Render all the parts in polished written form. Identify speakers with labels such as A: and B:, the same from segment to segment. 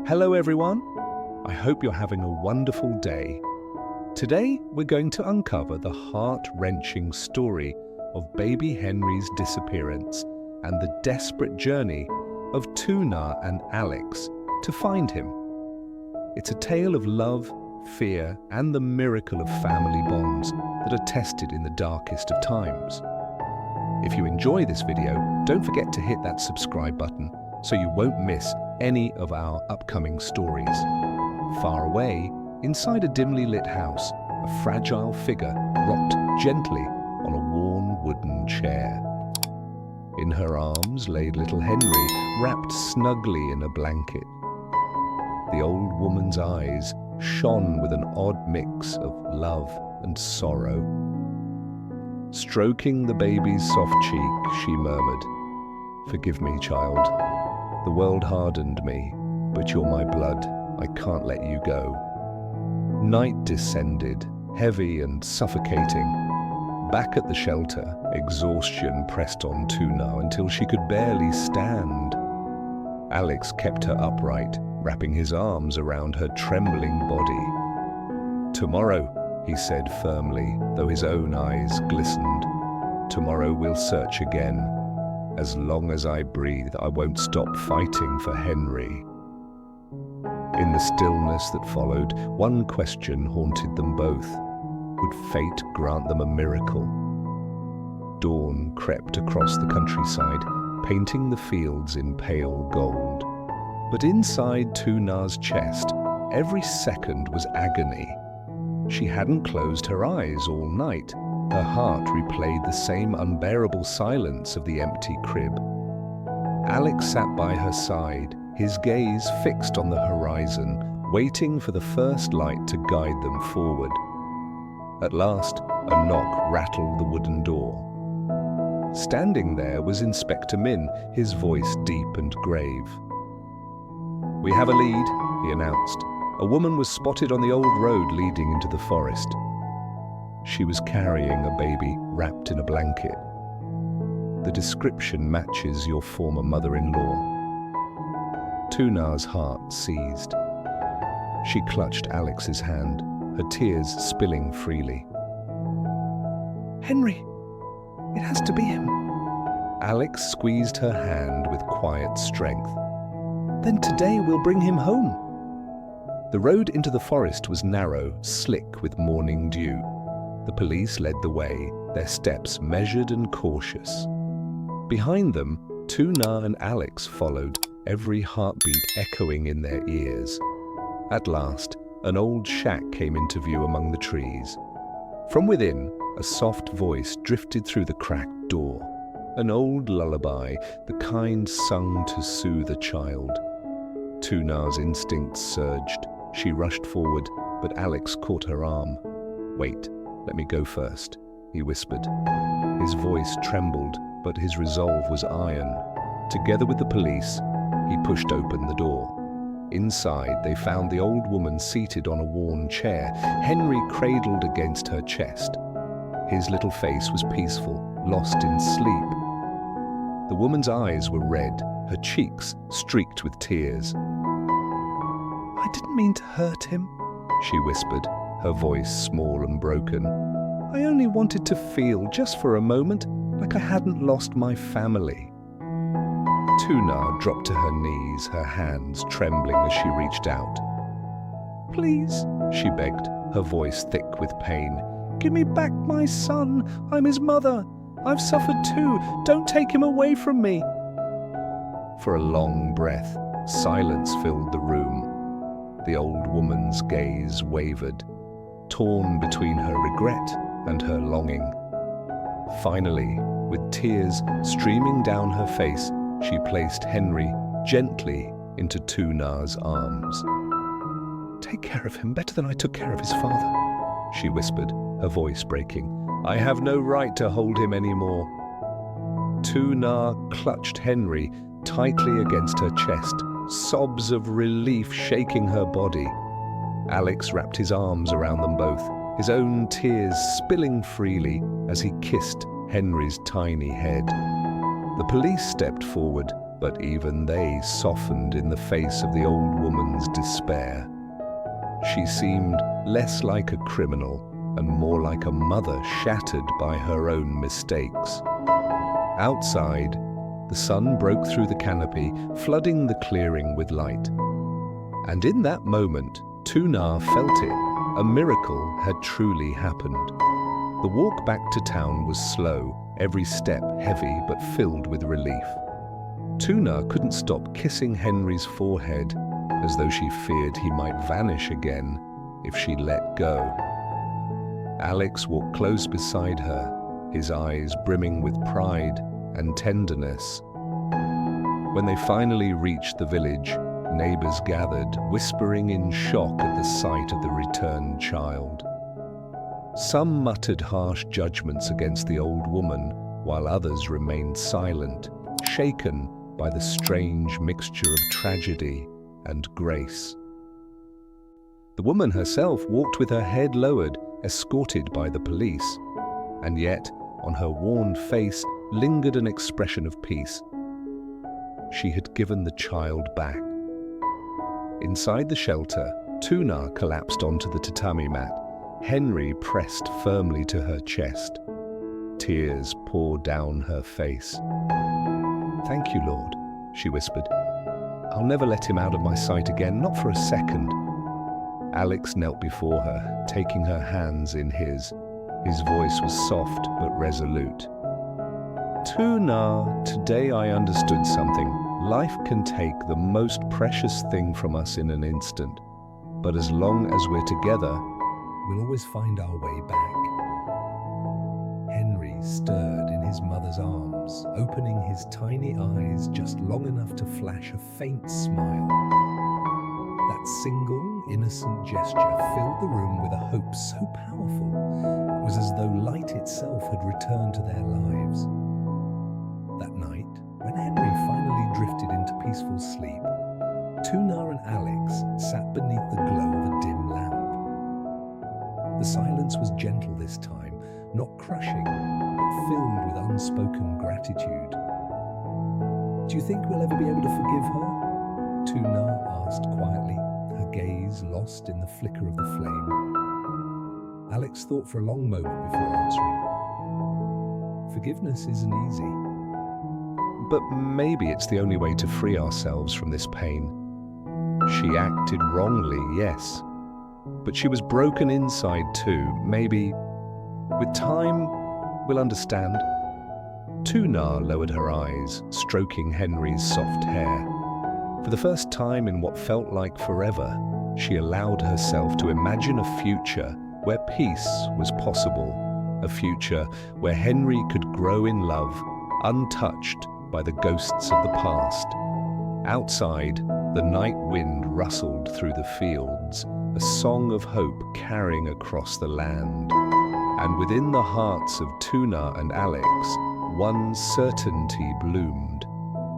A: Hello everyone, I hope you're having a wonderful day. Today we're going to uncover the heart-wrenching story of baby Henry's disappearance and the desperate journey of Tu Na and Alex to find him. It's a tale of love, fear, and the miracle of family bonds that are tested in the darkest of times. If you enjoy this video, don't forget to hit that subscribe button so you won't miss any of our upcoming stories. Far away, inside a dimly lit house, a fragile figure rocked gently on a worn wooden chair. In her arms lay little Henry, wrapped snugly in a blanket. The old woman's eyes shone with an odd mix of love and sorrow. Stroking the baby's soft cheek, she murmured, "Forgive me, child. The world hardened me, but you're my blood. I can't let you go." Night descended, heavy and suffocating. Back at the shelter, exhaustion pressed on Tu Na until she could barely stand. Alex kept her upright, wrapping his arms around her trembling body. "Tomorrow," he said firmly, though his own eyes glistened. "Tomorrow we'll search again. As long as I breathe, I won't stop fighting for Henry." In the stillness that followed, one question haunted them both. Would fate grant them a miracle? Dawn crept across the countryside, painting the fields in pale gold. But inside Tu Na's chest, every second was agony. She hadn't closed her eyes all night. Her heart replayed the same unbearable silence of the empty crib. Alex sat by her side, his gaze fixed on the horizon, waiting for the first light to guide them forward. At last, a knock rattled the wooden door. Standing there was Inspector Min, his voice deep and grave. "We have a lead," he announced. "A woman was spotted on the old road leading into the forest. She was carrying a baby wrapped in a blanket. The description matches your former mother-in-law." Tu Na's heart seized. She clutched Alex's hand, her tears spilling freely. "Henry, it has to be him." Alex squeezed her hand with quiet strength. "Then today we'll bring him home." The road into the forest was narrow, slick with morning dew. The police led the way, their steps measured and cautious. Behind them, Tu Na and Alex followed, every heartbeat echoing in their ears. At last, an old shack came into view among the trees. From within, a soft voice drifted through the cracked door. An old lullaby, the kind sung to soothe a child. Tu Na's instincts surged. She rushed forward, but Alex caught her arm. "Wait. Let me go first," he whispered. His voice trembled, but his resolve was iron. Together with the police, he pushed open the door. Inside, they found the old woman seated on a worn chair, Henry cradled against her chest. His little face was peaceful, lost in sleep. The woman's eyes were red, her cheeks streaked with tears. "I didn't mean to hurt him," she whispered, her voice small and broken. "I only wanted to feel, just for a moment, like I hadn't lost my family." Tu Na dropped to her knees, her hands trembling as she reached out. "Please," she begged, her voice thick with pain. "Give me back my son. I'm his mother. I've suffered too. Don't take him away from me." For a long breath, silence filled the room. The old woman's gaze wavered, torn between her regret and her longing. Finally, with tears streaming down her face, she placed Henry gently into Tu Na's arms. "Take care of him better than I took care of his father," she whispered, her voice breaking. "I have no right to hold him anymore." Tu Na clutched Henry tightly against her chest, sobs of relief shaking her body. Alex wrapped his arms around them both, his own tears spilling freely as he kissed Henry's tiny head. The police stepped forward, but even they softened in the face of the old woman's despair. She seemed less like a criminal and more like a mother shattered by her own mistakes. Outside, the sun broke through the canopy, flooding the clearing with light. And in that moment, Tu Na felt it. A miracle had truly happened. The walk back to town was slow, every step heavy but filled with relief. Tu Na couldn't stop kissing Henry's forehead, as though she feared he might vanish again if she let go. Alex walked close beside her, his eyes brimming with pride and tenderness. When they finally reached the village, neighbors gathered, whispering in shock at the sight of the returned child. Some muttered harsh judgments against the old woman, while others remained silent, shaken by the strange mixture of tragedy and grace. The woman herself walked with her head lowered, escorted by the police, and yet on her worn face lingered an expression of peace. She had given the child back. Inside the shelter, Tu Na collapsed onto the tatami mat, Henry pressed firmly to her chest. Tears poured down her face. "Thank you, Lord," she whispered. "I'll never let him out of my sight again, not for a second." Alex knelt before her, taking her hands in his. His voice was soft but resolute. "Tu Na, today I understood something. Life can take the most precious thing from us in an instant, but as long as we're together, we'll always find our way back." Henry stirred in his mother's arms, opening his tiny eyes just long enough to flash a faint smile. That single, innocent gesture filled the room with a hope so powerful, it was as though light itself had returned to their lives. That night, when Henry finally drifted into peaceful sleep, Tu Na and Alex sat beneath the glow of a dim lamp. The silence was gentle this time, not crushing, but filled with unspoken gratitude. "Do you think we'll ever be able to forgive her?" Tu Na asked quietly, her gaze lost in the flicker of the flame. Alex thought for a long moment before answering. "Forgiveness isn't easy. But maybe it's the only way to free ourselves from this pain. She acted wrongly, yes, but she was broken inside too. Maybe, with time, we'll understand." Tu Na lowered her eyes, stroking Henry's soft hair. For the first time in what felt like forever, she allowed herself to imagine a future where peace was possible, a future where Henry could grow in love, untouched by the ghosts of the past. Outside, the night wind rustled through the fields, a song of hope carrying across the land. And within the hearts of Tu Na and Alex, one certainty bloomed.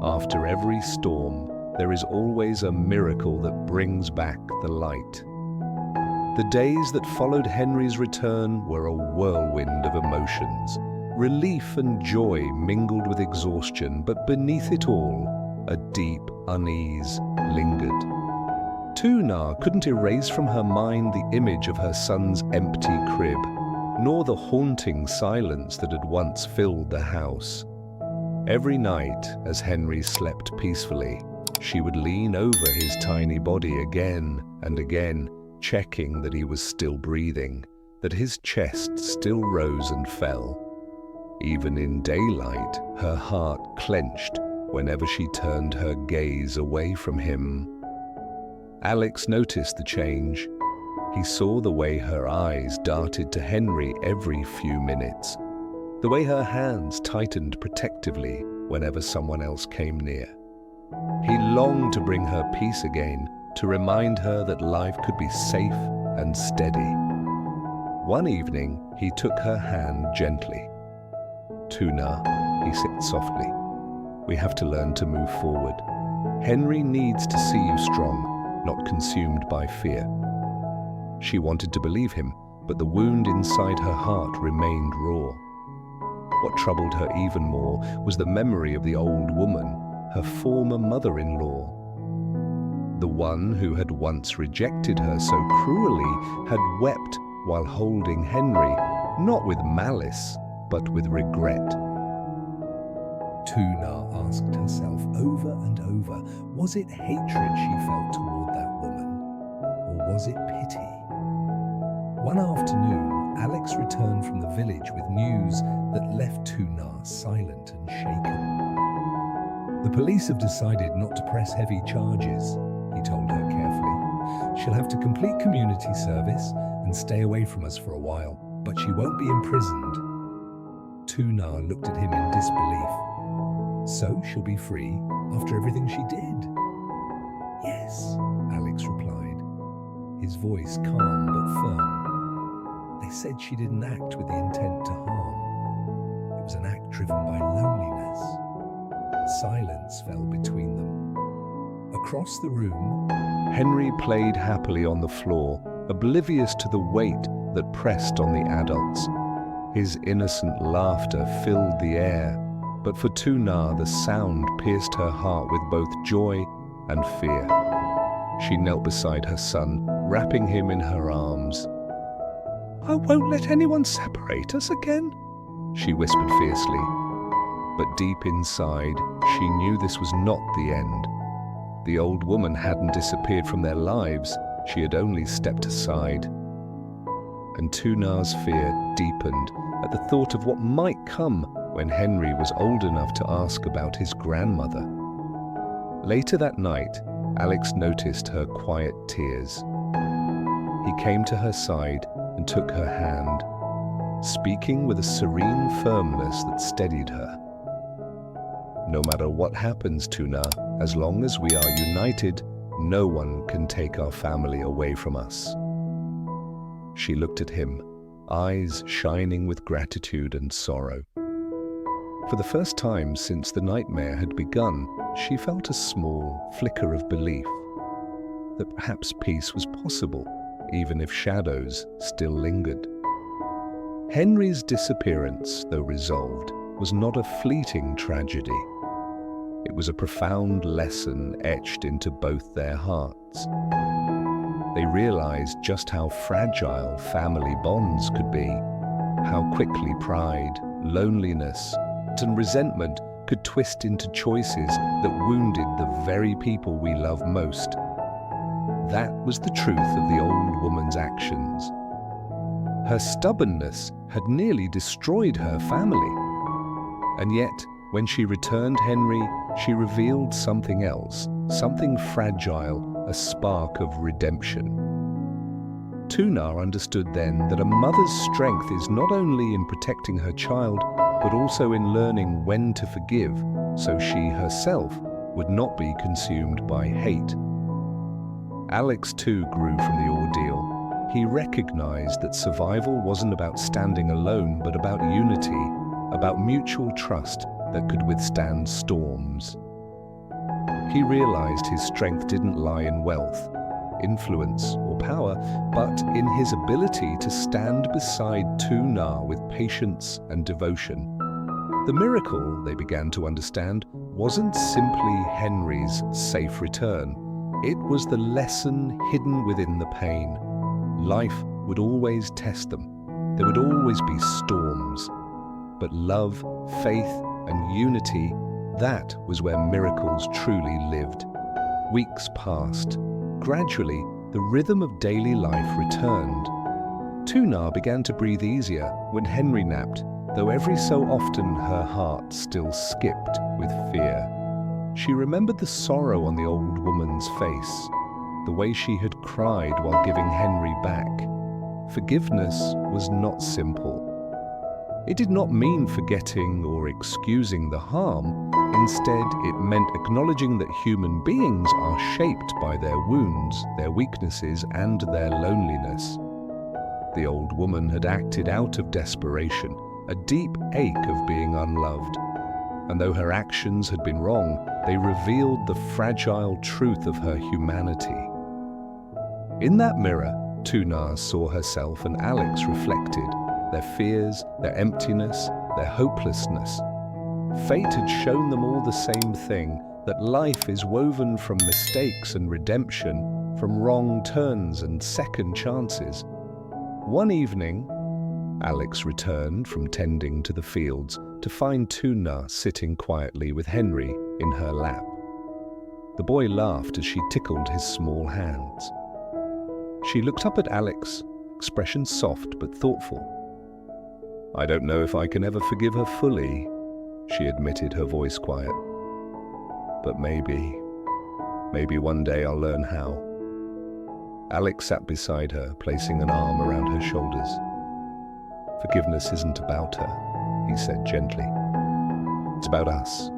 A: After every storm, there is always a miracle that brings back the light. The days that followed Henry's return were a whirlwind of emotions. Relief and joy mingled with exhaustion, but beneath it all, a deep unease lingered. Tu Na couldn't erase from her mind the image of her son's empty crib, nor the haunting silence that had once filled the house. Every night, as Henry slept peacefully, she would lean over his tiny body again and again, checking that he was still breathing, that his chest still rose and fell. Even in daylight, her heart clenched whenever she turned her gaze away from him. Alex noticed the change. He saw the way her eyes darted to Henry every few minutes, the way her hands tightened protectively whenever someone else came near. He longed to bring her peace again, to remind her that life could be safe and steady. One evening, he took her hand gently. "Tu Na," he said softly, "we have to learn to move forward. Henry needs to see you strong, not consumed by fear." She wanted to believe him, but the wound inside her heart remained raw. What troubled her even more was the memory of the old woman, her former mother-in-law. The one who had once rejected her so cruelly had wept while holding Henry, not with malice, but with regret. Tu Na asked herself over and over, was it hatred she felt toward that woman, or was it pity? One afternoon, Alex returned from the village with news that left Tu Na silent and shaken. The police have decided not to press heavy charges, he told her carefully. She'll have to complete community service and stay away from us for a while, but she won't be imprisoned. Tu Na looked at him in disbelief. So she'll be free after everything she did? Yes, Alex replied, his voice calm but firm. They said she didn't act with the intent to harm. It was an act driven by loneliness. Silence fell between them. Across the room, Henry played happily on the floor, oblivious to the weight that pressed on the adults. His innocent laughter filled the air, but for Tu Na the sound pierced her heart with both joy and fear. She knelt beside her son, wrapping him in her arms. "I won't let anyone separate us again," she whispered fiercely. But deep inside, she knew this was not the end. The old woman hadn't disappeared from their lives, she had only stepped aside. And Tu Na's fear deepened at the thought of what might come when Henry was old enough to ask about his grandmother. Later that night, Alex noticed her quiet tears. He came to her side and took her hand, speaking with a serene firmness that steadied her. "No matter what happens, Tu Na, as long as we are united, no one can take our family away from us." She looked at him, eyes shining with gratitude and sorrow. For the first time since the nightmare had begun, she felt a small flicker of belief that perhaps peace was possible, even if shadows still lingered. Henry's disappearance, though resolved, was not a fleeting tragedy. It was a profound lesson etched into both their hearts. They realized just how fragile family bonds could be, how quickly pride, loneliness, and resentment could twist into choices that wounded the very people we love most. That was the truth of the old woman's actions. Her stubbornness had nearly destroyed her family. And yet, when she returned Henry, she revealed something else, something fragile, a spark of redemption. Tu Na understood then that a mother's strength is not only in protecting her child, but also in learning when to forgive, so she herself would not be consumed by hate. Alex too grew from the ordeal. He recognized that survival wasn't about standing alone, but about unity, about mutual trust that could withstand storms. He realized his strength didn't lie in wealth, influence, or power, but in his ability to stand beside Tu Na with patience and devotion. The miracle, they began to understand, wasn't simply Henry's safe return. It was the lesson hidden within the pain. Life would always test them. There would always be storms. But love, faith, and unity, that was where miracles truly lived. Weeks passed. Gradually, the rhythm of daily life returned. Tu Na began to breathe easier when Henry napped, though every so often her heart still skipped with fear. She remembered the sorrow on the old woman's face, the way she had cried while giving Henry back. Forgiveness was not simple. It did not mean forgetting or excusing the harm. Instead, it meant acknowledging that human beings are shaped by their wounds, their weaknesses, and their loneliness. The old woman had acted out of desperation, a deep ache of being unloved. And though her actions had been wrong, they revealed the fragile truth of her humanity. In that mirror, Tu Na saw herself and Alex reflected, their fears, their emptiness, their hopelessness. Fate had shown them all the same thing, that life is woven from mistakes and redemption, from wrong turns and second chances. One evening, Alex returned from tending to the fields to find Tu Na sitting quietly with Henry in her lap. The boy laughed as she tickled his small hands. She looked up at Alex, expression soft but thoughtful. "I don't know if I can ever forgive her fully," she admitted, her voice quiet. "But maybe one day I'll learn how." Alex sat beside her, placing an arm around her shoulders. "Forgiveness isn't about her," he said gently. "It's about us.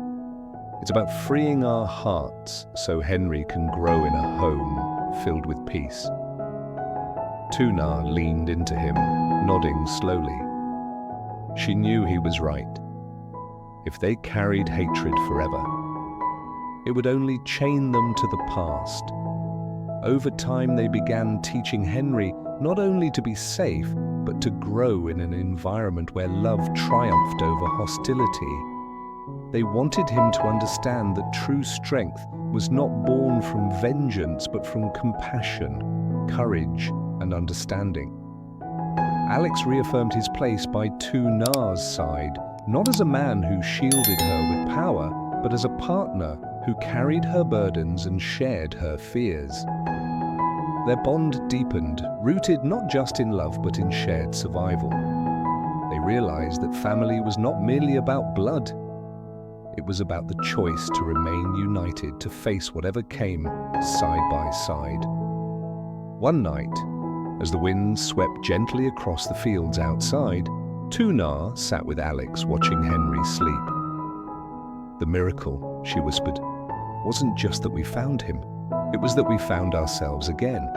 A: It's about freeing our hearts so Henry can grow in a home filled with peace." Tu Na leaned into him, nodding slowly. She knew he was right. If they carried hatred forever, it would only chain them to the past. Over time, they began teaching Henry not only to be safe, but to grow in an environment where love triumphed over hostility. They wanted him to understand that true strength was not born from vengeance, but from compassion, courage, and understanding. Alex reaffirmed his place by Tu Na's side, not as a man who shielded her with power, but as a partner who carried her burdens and shared her fears. Their bond deepened, rooted not just in love but in shared survival. They realized that family was not merely about blood. It was about the choice to remain united, to face whatever came side by side. One night, as the wind swept gently across the fields outside, Tu Na sat with Alex watching Henry sleep. "The miracle," she whispered, "wasn't just that we found him. It was that we found ourselves again."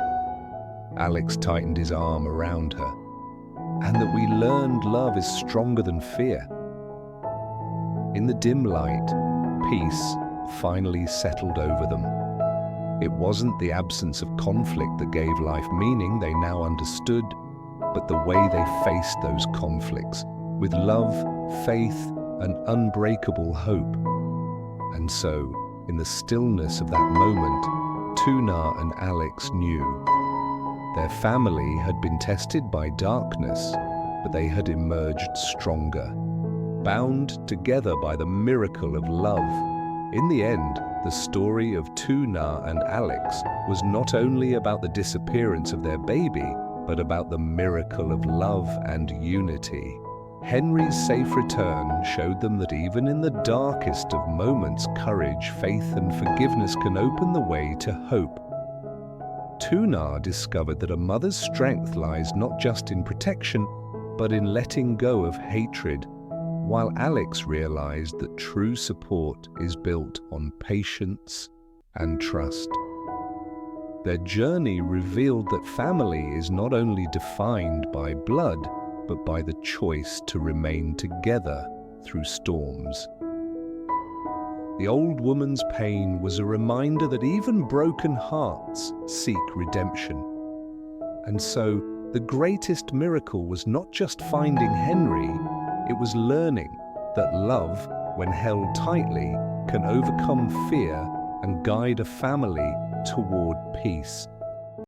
A: Alex tightened his arm around her. "And that we learned love is stronger than fear." In the dim light, peace finally settled over them. It wasn't the absence of conflict that gave life meaning, they now understood, but the way they faced those conflicts, with love, faith, and unbreakable hope. And so, in the stillness of that moment, Tu Na and Alex knew. Their family had been tested by darkness, but they had emerged stronger, bound together by the miracle of love. In the end, the story of Tu Na and Alex was not only about the disappearance of their baby, but about the miracle of love and unity. Henry's safe return showed them that even in the darkest of moments, courage, faith, and forgiveness can open the way to hope. Tu Na discovered that a mother's strength lies not just in protection, but in letting go of hatred, while Alex realized that true support is built on patience and trust. Their journey revealed that family is not only defined by blood, but by the choice to remain together through storms. The old woman's pain was a reminder that even broken hearts seek redemption. And so, the greatest miracle was not just finding Henry, it was learning that love, when held tightly, can overcome fear and guide a family toward peace.